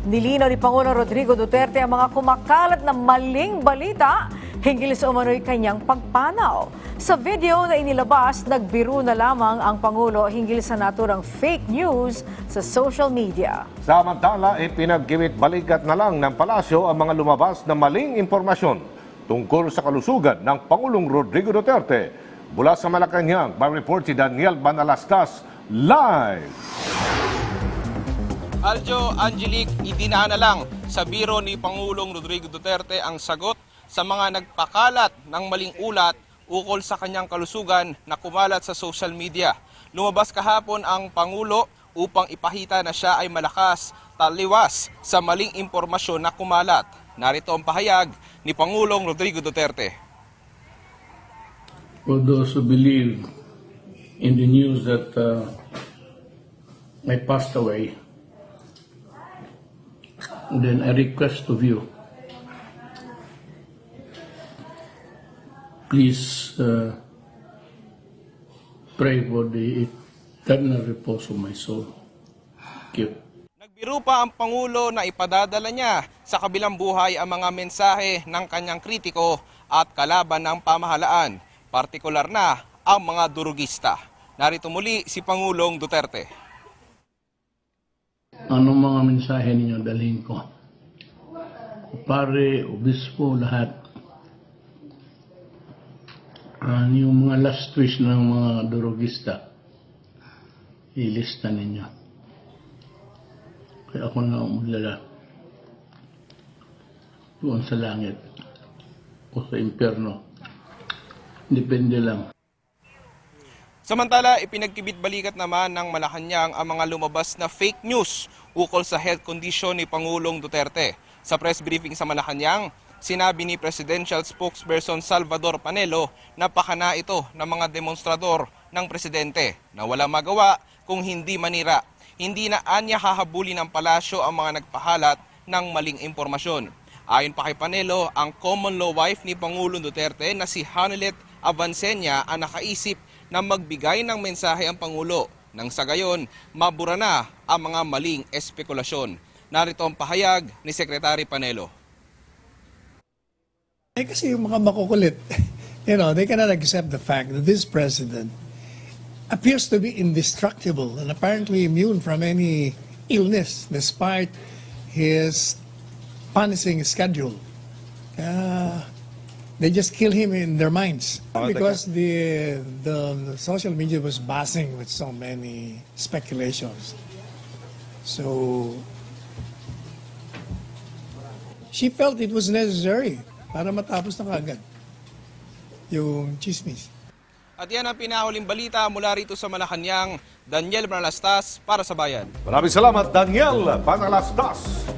Nilinaw ni Pangulong Rodrigo Duterte ang mga kumakalat na maling balita hinggil sa umano'y kanyang pagpanaw. Sa video na inilabas, nagbiro na lamang ang Pangulo hinggil sa naturang fake news sa social media. Samantala, ipinagkimit balikat na lang ng palasyo ang mga lumabas na maling impormasyon tungkol sa kalusugan ng Pangulong Rodrigo Duterte. Mula sa Malacanang, report si Daniel Banalastas, live! Aljo, Angelique, idinaan na lang sa biro ni Pangulong Rodrigo Duterte ang sagot sa mga nagpakalat ng maling ulat ukol sa kanyang kalusugan na kumalat sa social media. Lumabas kahapon ang Pangulo upang ipahita na siya ay malakas, taliwas sa maling impormasyon na kumalat. Narito ang pahayag ni Pangulong Rodrigo Duterte. For those who believe in the news that I passed away, then I request of you, please pray for the eternal repose of my soul. Thank you. Nagbiro pa ang Pangulo na ipadadala niya sa kabilang buhay ang mga mensahe ng kanyang kritiko at kalaban ng pamahalaan, partikular na ang mga durugista. Narito muli si Pangulong Duterte. Anong mga mensahe ninyo dalhin ko? Pare, obispo, lahat. Yung mga last wish ng mga durugista, ilista ninyo. Kaya ako na umulala doon sa langit o sa impyerno. Depende lang. Samantala, ipinagkibit-balikat naman ng Malacanang ang mga lumabas na fake news ukol sa health condition ni Pangulong Duterte. Sa press briefing sa Malacanang, sinabi ni Presidential Spokesperson Salvador Panelo na pakana ito ng mga demonstrador ng presidente na walang magawa kung hindi manira. Hindi na anya hahabulin ng palasyo ang mga nagpahalat ng maling impormasyon. Ayon pa kay Panelo, ang common law wife ni Pangulong Duterte na si Hanelet Avancenia ang nakaisip na magbigay ng mensahe ang Pangulo nang sa gayon mabura na ang mga maling espekulasyon. Narito ang pahayag ni Secretary Panelo. Kasi yung mga makukulit, they cannot accept the fact that this president appears to be indestructible and apparently immune from any illness despite his punishing schedule. They just kill him in their minds because the social media was buzzing with so many speculations. So she felt it was necessary para matapos na kaagad yung chismis. At yan ang pinahuling balita mula rito sa Malacanang. Daniel Banalastas para sa Bayan. Maraming salamat, Daniel Banalastas.